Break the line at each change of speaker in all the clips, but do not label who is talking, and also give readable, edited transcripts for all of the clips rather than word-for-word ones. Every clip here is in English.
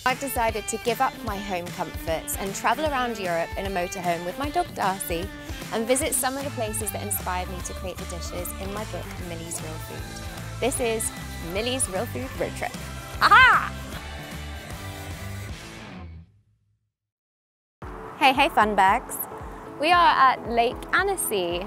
I've decided to give up my home comforts and travel around Europe in a motorhome with my dog Darcy and visit some of the places that inspired me to create the dishes in my book, Millie's Real Food. This is Millie's Real Food Road Trip. Aha! Hey fun bags. We are at Lake Annecy,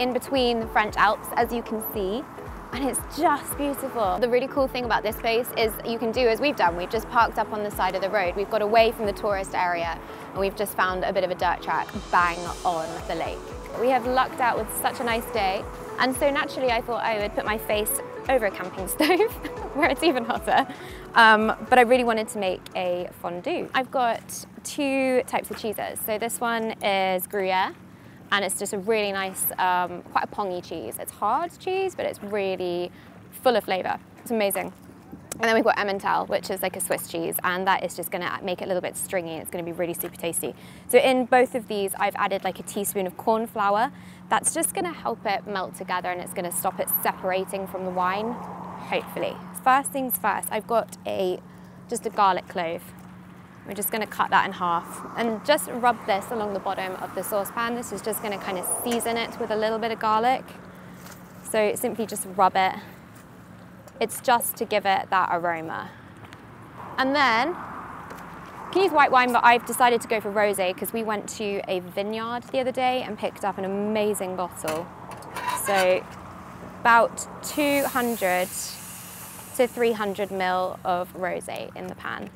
in between the French Alps, as you can see, and it's just beautiful. The really cool thing about this place is you can do as we've done. We've just parked up on the side of the road. We've got away from the tourist area, and we've just found a bit of a dirt track bang on the lake. We have lucked out with such a nice day, and so naturally I thought I would put my face over a camping stove where it's even hotter. But I really wanted to make a fondue. I've got two types of cheeses. So this one is Gruyere, and it's just a really nice, quite a pongy cheese. It's hard cheese, but it's really full of flavor. It's amazing. And then we've got Emmental, which is like a Swiss cheese, and that is just gonna make it a little bit stringy. It's gonna be really super tasty. So in both of these, I've added like a teaspoon of corn flour. That's just gonna help it melt together, and it's gonna stop it separating from the wine, hopefully. First things first, I've got just a garlic clove. We're just gonna cut that in half and just rub this along the bottom of the saucepan. This is just gonna kind of season it with a little bit of garlic. So simply just rub it. It's just to give it that aroma. And then, you can use white wine, but I've decided to go for rosé because we went to a vineyard the other day and picked up an amazing bottle. So about 200 to 300 ml of rosé in the pan.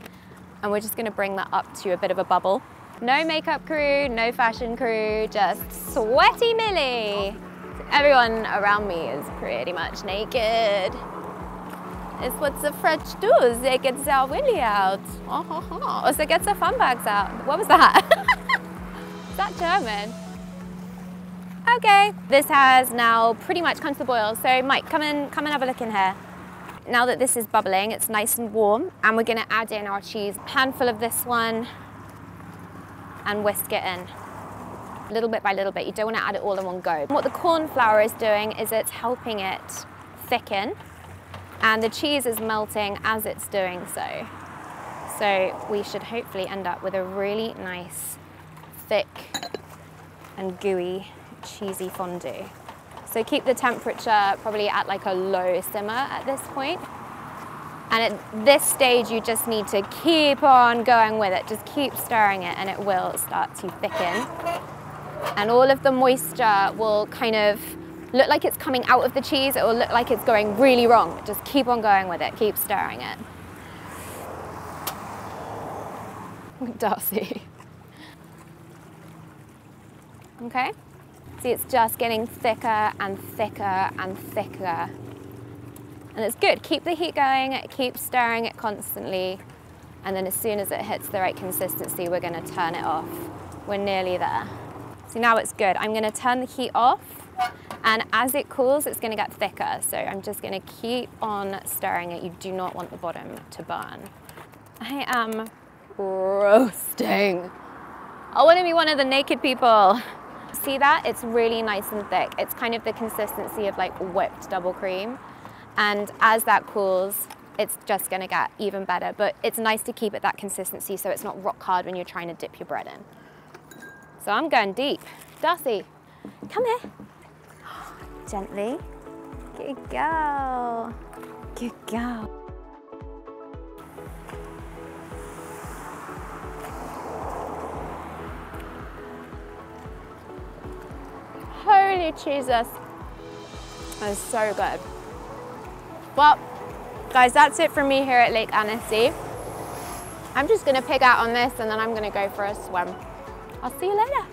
And we're just gonna bring that up to a bit of a bubble. No makeup crew, no fashion crew, just sweaty Millie. Everyone around me is pretty much naked. It's what the French do, they get their willy out. Or they get their fun bags out. What was that? Is that German? Okay, this has now pretty much come to the boil. So Mike, come and have a look in here. Now that this is bubbling, it's nice and warm, and we're gonna add in our cheese. A handful of this one, and whisk it in. Little bit by little bit, you don't wanna add it all in one go. What the corn flour is doing is it's helping it thicken, and the cheese is melting as it's doing so. So we should hopefully end up with a really nice, thick and gooey, cheesy fondue. So keep the temperature probably at like a low simmer at this point. And at this stage, you just need to keep on going with it. Just keep stirring it and it will start to thicken. And all of the moisture will kind of look like it's coming out of the cheese. It will look like it's going really wrong. Just keep on going with it, keep stirring it. Darcy. Okay. See, it's just getting thicker and thicker and thicker. And it's good. Keep the heat going, keep stirring it constantly. And then as soon as it hits the right consistency, we're gonna turn it off. We're nearly there. So now it's good. I'm gonna turn the heat off. And as it cools, it's gonna get thicker. So I'm just gonna keep on stirring it. You do not want the bottom to burn. I am roasting. I wanna be one of the naked people. See that? It's really nice and thick. It's kind of the consistency of like whipped double cream. And as that cools, it's just gonna get even better. But it's nice to keep it that consistency so it's not rock hard when you're trying to dip your bread in. So I'm going deep. Darcy, come here. Gently. Good girl. Good girl. Holy Jesus, that is so good. Well, guys, that's it from me here at Lake Annecy. I'm just gonna pig out on this and then I'm gonna go for a swim. I'll see you later.